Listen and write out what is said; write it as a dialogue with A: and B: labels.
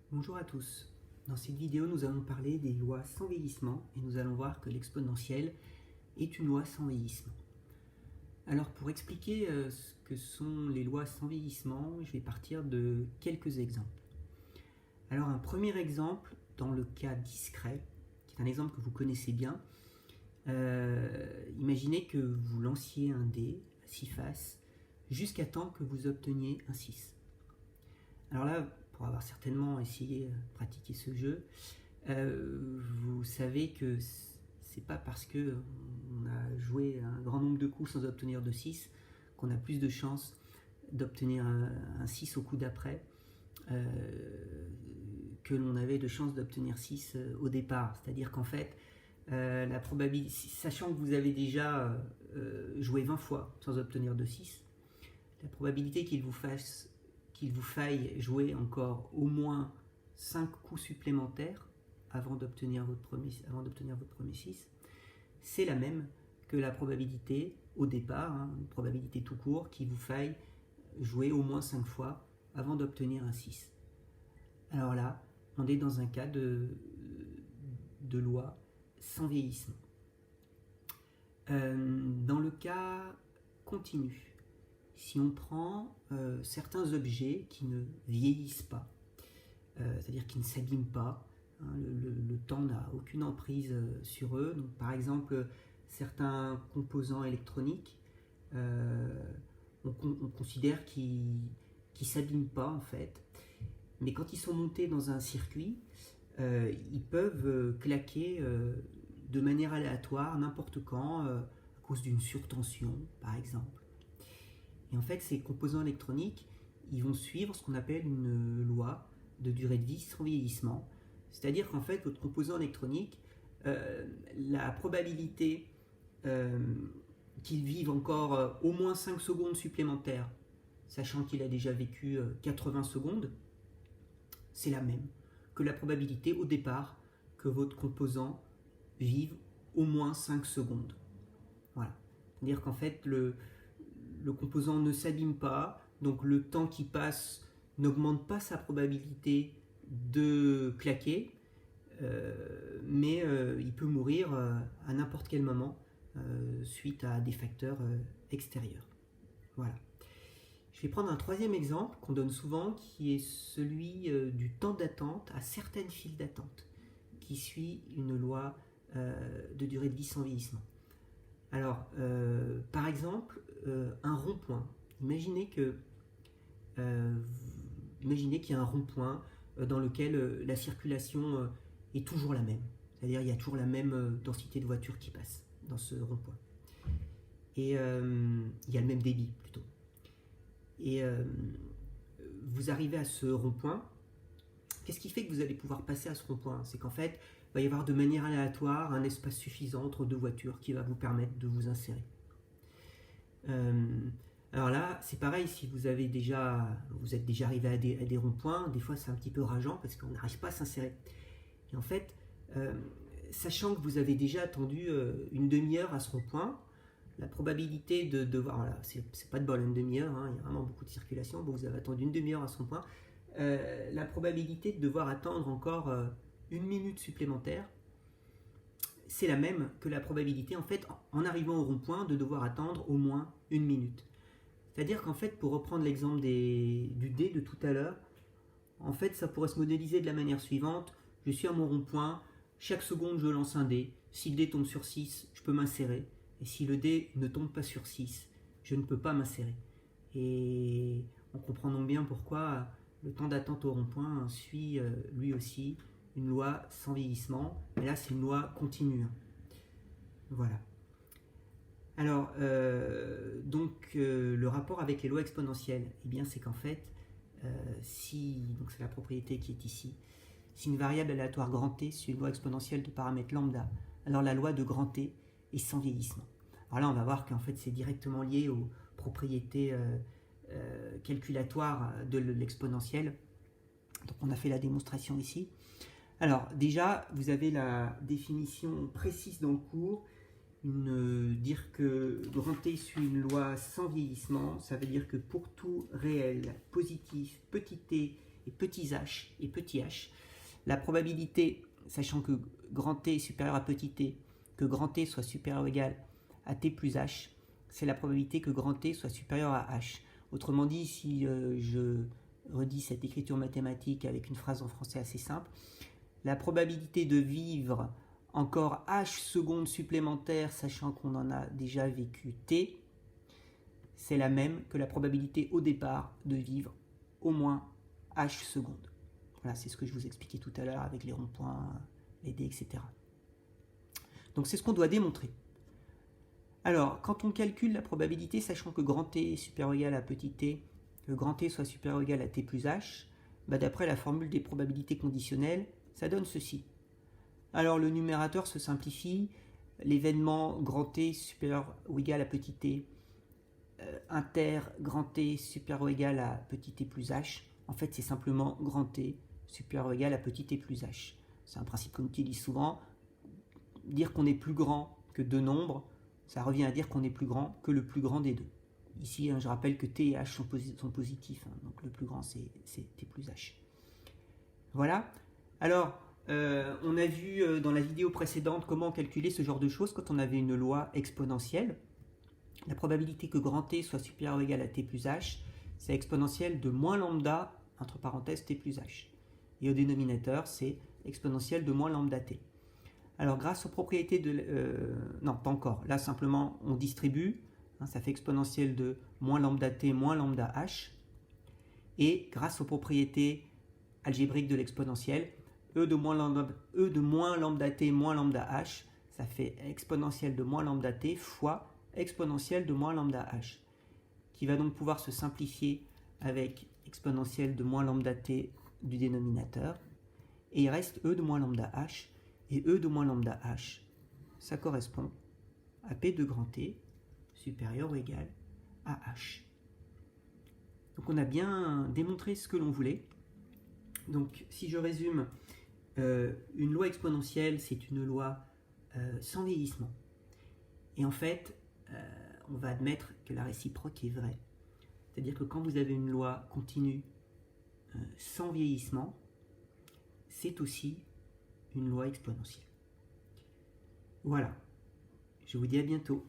A: Bonjour à tous. Dans cette vidéo, nous allons parler des lois sans vieillissement et nous allons voir que l'exponentielle est une loi sans vieillissement. Alors pour expliquer ce que sont les lois sans vieillissement, je vais partir de quelques exemples. Alors un premier exemple, dans le cas discret, qui est un exemple que vous connaissez bien, imaginez que vous lanciez un dé à 6 faces jusqu'à temps que vous obteniez un 6. Alors là, pour avoir certainement essayé de pratiquer ce jeu, vous savez que c'est pas parce qu'on a joué un grand nombre de coups sans obtenir de 6 qu'on a plus de chances d'obtenir un 6 au coup d'après que l'on avait de chances d'obtenir 6 au départ. C'est-à-dire qu'en fait, la probabilité, sachant que vous avez déjà joué 20 fois sans obtenir de 6, la probabilité qu'il vous faille jouer encore au moins 5 coups supplémentaires avant d'obtenir votre premier 6, c'est la même que la probabilité au départ, une probabilité tout court, qu'il vous faille jouer au moins 5 fois avant d'obtenir un 6. Alors là, on est dans un cas de loi sans vieillissement. Dans le cas continu, si on prend certains objets qui ne vieillissent pas, c'est-à-dire qui ne s'abîment pas, le temps n'a aucune emprise sur eux. Donc, par exemple, certains composants électroniques, on considère qu'ils ne s'abîment pas en fait, mais quand ils sont montés dans un circuit, ils peuvent claquer de manière aléatoire n'importe quand à cause d'une surtension par exemple. Et en fait, ces composants électroniques, ils vont suivre ce qu'on appelle une loi de durée de vie sans vieillissement. C'est-à-dire qu'en fait, votre composant électronique, la probabilité qu'il vive encore au moins 5 secondes supplémentaires, sachant qu'il a déjà vécu 80 secondes, c'est la même que la probabilité au départ que votre composant vive au moins 5 secondes. Voilà. C'est-à-dire qu'en fait, le composant ne s'abîme pas, donc le temps qui passe n'augmente pas sa probabilité de claquer, mais il peut mourir à n'importe quel moment suite à des facteurs extérieurs. Voilà. Je vais prendre un troisième exemple qu'on donne souvent, qui est celui du temps d'attente à certaines files d'attente, qui suit une loi de durée de vie sans vieillissement. Alors, par exemple, un rond-point. Imaginez qu'il y a un rond-point dans lequel la circulation est toujours la même. C'est-à-dire qu'il y a toujours la même densité de voitures qui passent dans ce rond-point. Et il y a le même débit plutôt. Et vous arrivez à ce rond-point. Qu'est-ce qui fait que vous allez pouvoir passer à ce rond-point? C'est qu'en fait, il va y avoir de manière aléatoire un espace suffisant entre deux voitures qui va vous permettre de vous insérer. Alors là, c'est pareil, si vous êtes déjà arrivé à des ronds-points, des fois c'est un petit peu rageant parce qu'on n'arrive pas à s'insérer. Et en fait, sachant que vous avez déjà attendu une demi-heure à ce rond-point, la probabilité de devoir, voilà, c'est pas de bol une demi-heure, il y a vraiment beaucoup de circulation, bon, vous avez attendu une demi-heure à ce rond-point, la probabilité de devoir attendre encore une minute supplémentaire, c'est la même que la probabilité, en fait, en arrivant au rond-point, de devoir attendre au moins une minute. C'est-à-dire qu'en fait, pour reprendre l'exemple du dé de tout à l'heure, en fait, ça pourrait se modéliser de la manière suivante. Je suis à mon rond-point, chaque seconde, je lance un dé. Si le dé tombe sur 6, je peux m'insérer. Et si le dé ne tombe pas sur 6, je ne peux pas m'insérer. Et on comprend donc bien pourquoi le temps d'attente au rond-point suit lui aussi une loi sans vieillissement, mais là c'est une loi continue. Voilà. Alors, le rapport avec les lois exponentielles, eh bien c'est qu'en fait, donc c'est la propriété qui est ici, si une variable aléatoire grand T suit une loi exponentielle de paramètre lambda, alors la loi de grand T est sans vieillissement. Alors là, on va voir qu'en fait c'est directement lié aux propriétés calculatoires de l'exponentielle. Donc on a fait la démonstration ici. Alors déjà, vous avez la définition précise dans le cours. Dire que grand T suit une loi sans vieillissement, ça veut dire que pour tout réel positif, petit t et petits h et petit h. La probabilité, sachant que grand T est supérieur à petit t, que grand T soit supérieur ou égal à T plus H, c'est la probabilité que grand T soit supérieur à H. Autrement dit, si je redis cette écriture mathématique avec une phrase en français assez simple, la probabilité de vivre encore H secondes supplémentaires, sachant qu'on en a déjà vécu T, c'est la même que la probabilité au départ de vivre au moins H secondes. Voilà, c'est ce que je vous expliquais tout à l'heure avec les ronds-points, les dés, etc. Donc c'est ce qu'on doit démontrer. Alors, quand on calcule la probabilité, sachant que grand T est supérieur ou égal à petit t, que grand T soit supérieur ou égal à T plus H, d'après la formule des probabilités conditionnelles, ça donne ceci. Alors le numérateur se simplifie, l'événement grand T supérieur ou égal à petit t, inter grand T supérieur ou égal à petit t plus H, en fait c'est simplement grand T supérieur ou égal à petit t plus H. C'est un principe qu'on utilise souvent. Dire qu'on est plus grand que deux nombres, ça revient à dire qu'on est plus grand que le plus grand des deux. Ici, je rappelle que T et H sont positifs, donc le plus grand c'est T plus H. Voilà. Alors, on a vu dans la vidéo précédente comment calculer ce genre de choses quand on avait une loi exponentielle. La probabilité que grand T soit supérieur ou égal à T plus H, c'est exponentielle de moins lambda, entre parenthèses, T plus H. Et au dénominateur, c'est exponentielle de moins lambda T. Alors, grâce aux propriétés de... non, pas encore. Là, simplement, on distribue. Ça fait exponentielle de moins lambda T moins lambda H. Et grâce aux propriétés algébriques de l'exponentielle, E de moins lambda T moins lambda H, ça fait exponentielle de moins lambda T fois exponentielle de moins lambda H, qui va donc pouvoir se simplifier avec exponentielle de moins lambda T du dénominateur. Et il reste E de moins lambda H. Et E de moins lambda H, ça correspond à P de grand T supérieur ou égal à H. Donc on a bien démontré ce que l'on voulait. Donc si je résume, une loi exponentielle, c'est une loi sans vieillissement. Et en fait, on va admettre que la réciproque est vraie. C'est-à-dire que quand vous avez une loi continue sans vieillissement, c'est aussi une loi exponentielle. Voilà, je vous dis à bientôt.